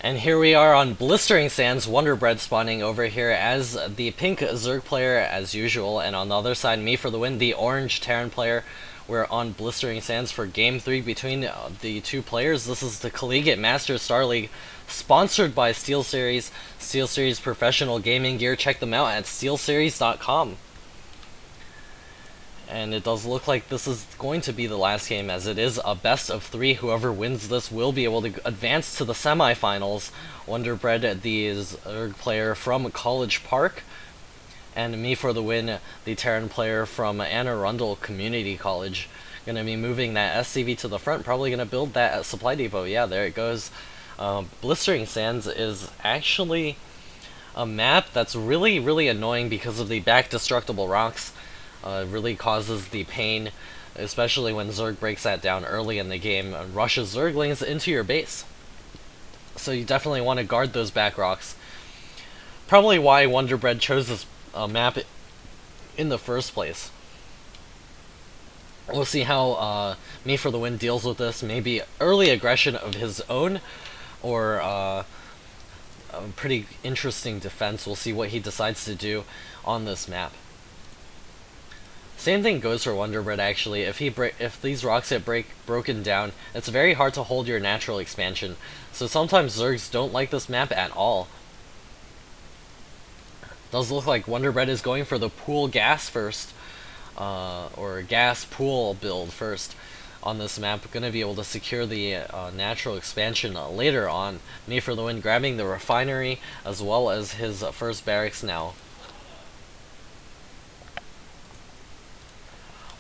And here we are on Blistering Sands, wonderbread spawning over here as the pink Zerg player as usual, and on the other side, me for the win, the orange Terran player. We're on Blistering Sands for Game 3 between the two players. This is the Collegiate Masters Star League, sponsored by SteelSeries, SteelSeries Professional Gaming Gear. Check them out at steelseries.com. And it does look like this is going to be the last game, as it is a best of 3. Whoever wins this will be able to advance to the semifinals. Wonderbread, the Zerg player from College Park, and me for the win, the Terran player from Anne Arundel Community College. Gonna be moving that SCV to the front, probably gonna build that supply depot. Yeah, there it goes. Blistering Sands is actually a map that's really annoying because of the back destructible rocks. It really causes the pain, especially when Zerg breaks that down early in the game and rushes Zerglings into your base. So you definitely want to guard those back rocks. Probably why Wonderbread chose this map in the first place. We'll see how me for the win deals with this. Maybe early aggression of his own, or a pretty interesting defense. We'll see what he decides to do on this map. Same thing goes for Wonderbread actually. If these rocks get broken down, it's very hard to hold your natural expansion. So sometimes Zergs don't like this map at all. Does look like Wonderbread is going for the pool gas first, or gas pool build first on this map. Going to be able to secure the natural expansion later on. Me for the win, grabbing the refinery as well as his first barracks now.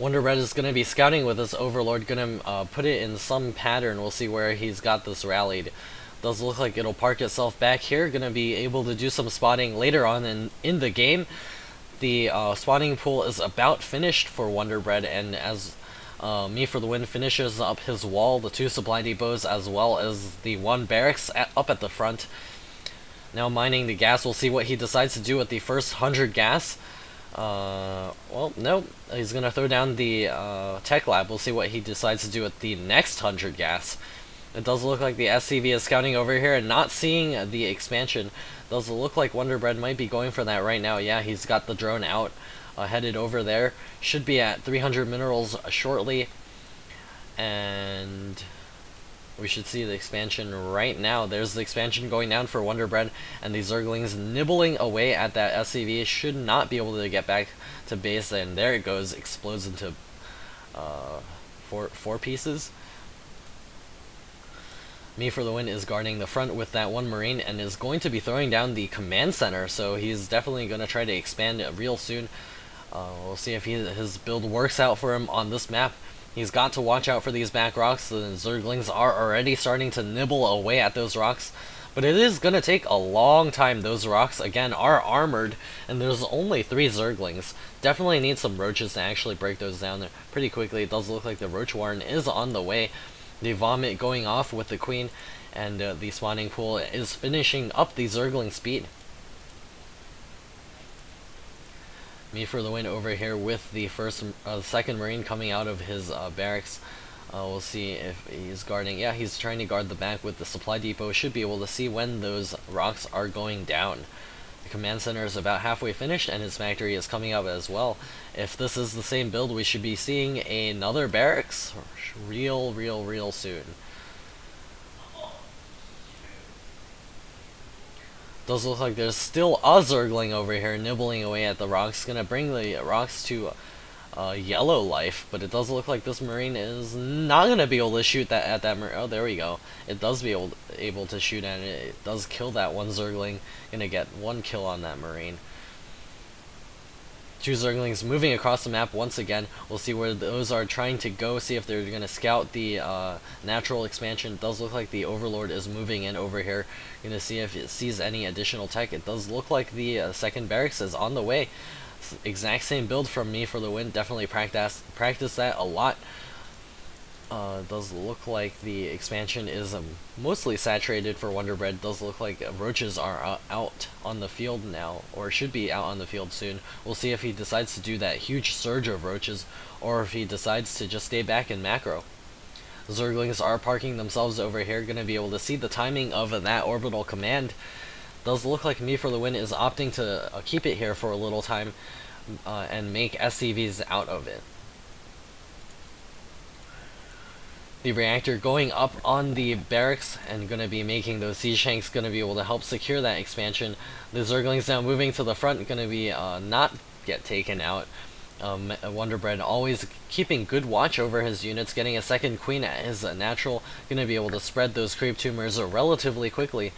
Wonderbread is going to be scouting with his Overlord, going to put it in some pattern. We'll see where he's got this rallied. Does look like it'll park itself back here. Going to be able to do some spotting later on in the game. The spawning pool is about finished for Wonderbread, and as me for the win finishes up his wall, the 2 supply depots as well as the 1 barracks up at the front. Now mining the gas. We'll see what he decides to do with the first 100 gas. Well, no, he's gonna throw down the tech lab. We'll see what he decides to do with the next 100 gas. It does look like the SCV is scouting over here and not seeing the expansion. Does look like Wonderbread might be going for that right now. Yeah, he's got the drone out, headed over there. Should be at 300 minerals shortly, and we should see the expansion right now. There's the expansion going down for Wonderbread, and the Zerglings nibbling away at that SCV. Should not be able to get back to base, and there it goes, explodes into four pieces. Me for the win is guarding the front with that 1 Marine and is going to be throwing down the command center, so he's definitely going to try to expand real soon. We'll see if his build works out for him on this map. He's got to watch out for these back rocks. The Zerglings are already starting to nibble away at those rocks, but it is going to take a long time. Those rocks, again, are armored, and there's only 3 Zerglings. Definitely need some roaches to actually break those down pretty quickly. It does look like the roach warren is on the way. The vomit going off with the queen, and the spawning pool is finishing up the Zergling speed. Me for the win over here with the second Marine coming out of his barracks. We'll see if he's guarding. Yeah, he's trying to guard the back with the supply depot. Should be able to see when those rocks are going down. The command center is about halfway finished, and his factory is coming up as well. If this is the same build, we should be seeing another barracks real soon. Does look like there's still a Zergling over here nibbling away at the rocks. Gonna bring the rocks to yellow life, but it does look like this Marine is not gonna be able to shoot that at that Marine. Oh, there we go. It does be able to shoot at it. It does kill that 1 Zergling. Gonna get 1 kill on that Marine. 2 Zerglings moving across the map once again. We'll see where those are trying to go, see if they're going to scout the natural expansion. It does look like the Overlord is moving in over here. Going to see if it sees any additional tech. It does look like the second barracks is on the way. Exact same build from me for the win. Definitely practice that a lot. It does look like the expansion is mostly saturated for Wonderbread. Does look like roaches are out on the field now, or should be out on the field soon. We'll see if he decides to do that huge surge of roaches, or if he decides to just stay back in macro. Zerglings are parking themselves over here, going to be able to see the timing of that orbital command. Does look like Me for the Win is opting to keep it here for a little time and make SCVs out of it. The reactor going up on the barracks and going to be making those siege tanks going to be able to help secure that expansion. The Zerglings now moving to the front, going to be not get taken out. Wonderbread always keeping good watch over his units, getting a second queen at his natural, going to be able to spread those creep tumors relatively quickly.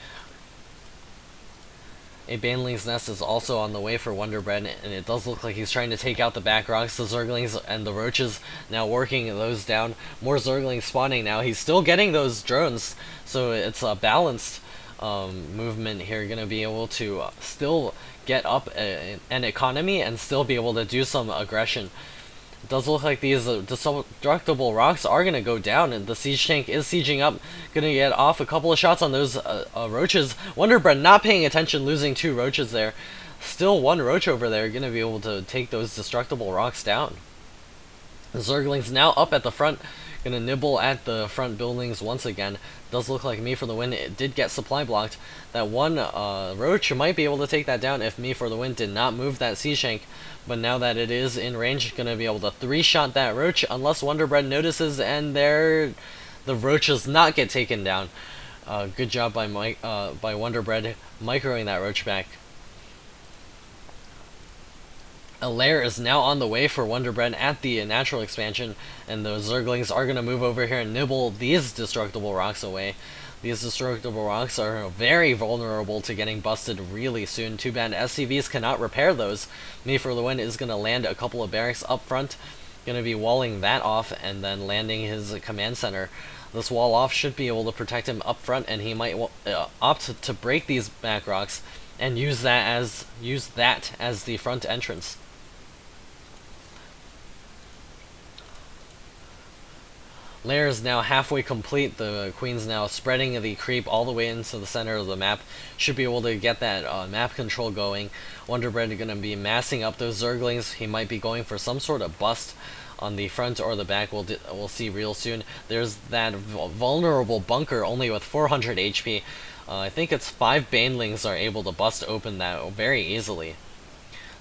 A Baneling's Nest is also on the way for Wonderbread, and it does look like he's trying to take out the back rocks. The Zerglings and the Roaches now working those down. More Zerglings spawning now. He's still getting those drones, so it's a balanced movement here. Going to be able to still get up an economy and still be able to do some aggression. It does look like these destructible rocks are going to go down, and the siege tank is sieging up. Going to get off a couple of shots on those roaches. Wonderbread not paying attention, losing 2 roaches there. Still 1 roach over there, going to be able to take those destructible rocks down. The Zerglings now up at the front, going to nibble at the front buildings once again. Does look like Me for the Win it did get supply blocked. That 1 roach might be able to take that down if Me for the Win did not move that siege tank. But now that it is in range, going to be able to 3-shot that roach unless Wonderbread notices, and there the roach does not get taken down. Good job by Wonderbread microing that roach back. A lair is now on the way for Wonderbread at the natural expansion, and the Zerglings are going to move over here and nibble these destructible rocks away. These destructible rocks are very vulnerable to getting busted really soon. Too bad SCVs cannot repair those. Me for the Win is going to land a couple of barracks up front. Going to be walling that off and then landing his command center. This wall off should be able to protect him up front, and he might opt to break these back rocks and use that as the front entrance. Lair is now halfway complete. The Queen's now spreading the creep all the way into the center of the map. Should be able to get that map control going. Wonderbread is going to be massing up those Zerglings. He might be going for some sort of bust on the front or the back. We'll see real soon. There's that vulnerable bunker only with 400 HP. I think it's 5 Banelings are able to bust open that very easily.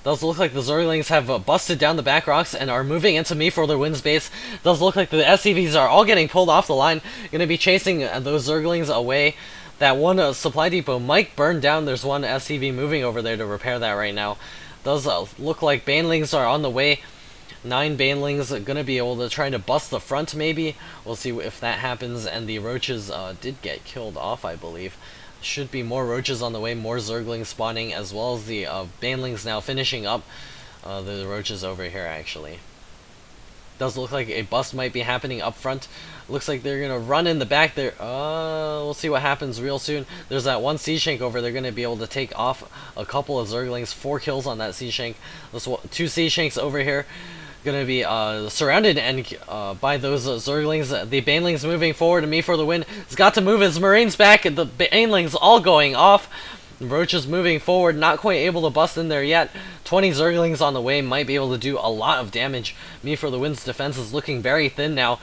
Does look like the Zerglings have busted down the back rocks and are moving into Me for the Win's base. Does look like the SCVs are all getting pulled off the line. Going to be chasing those Zerglings away. That 1 supply depot might burn down. There's 1 SCV moving over there to repair that right now. Does look like Banelings are on the way. 9 Banelings are going to be able to try to bust the front maybe. We'll see if that happens. And the Roaches did get killed off, I believe. Should be more roaches on the way, more Zerglings spawning, as well as the Banelings now finishing up the roaches over here, actually. Does look like a bust might be happening up front. Looks like they're going to run in the back there. We'll see what happens real soon. There's that 1 siege tank over. They're going to be able to take off a couple of Zerglings. 4 kills on that siege tank. There's 2 siege tanks over here. Going to be surrounded and by those Zerglings. The Banelings moving forward, and Me for the Win has got to move his Marines back, and the Banelings all going off. Roaches moving forward, not quite able to bust in there yet. 20 Zerglings on the way, might be able to do a lot of damage. Me for the Win's defense is looking very thin now.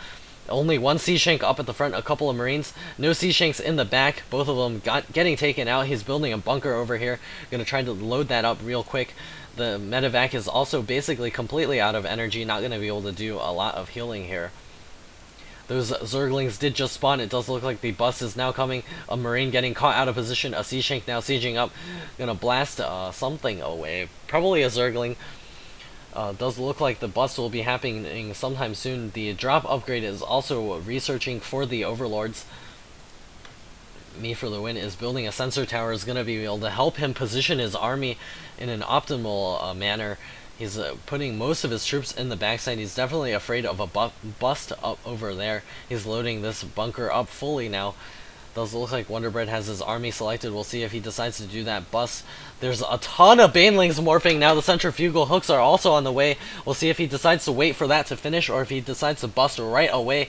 Only 1 siege tank up at the front, a couple of Marines. No siege tanks in the back, both of them getting taken out. He's building a bunker over here. Gonna try to load that up real quick. The medevac is also basically completely out of energy, not going to be able to do a lot of healing here. Those Zerglings did just spawn. It does look like the bus is now coming. A Marine getting caught out of position. A siege tank now sieging up. Gonna blast something away. Probably a Zergling. Does look like the bust will be happening sometime soon. The drop upgrade is also researching for the Overlords. Me for the Win is building a sensor tower. Is going to be able to help him position his army in an optimal manner. He's putting most of his troops in the backside. He's definitely afraid of a bust up over there. He's loading this bunker up fully now. Does look like Wonderbread has his army selected. We'll see if he decides to do that bust. There's a ton of Banelings morphing now. The centrifugal hooks are also on the way. We'll see if he decides to wait for that to finish or if he decides to bust right away.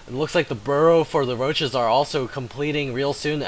It looks like the burrow for the roaches are also completing real soon.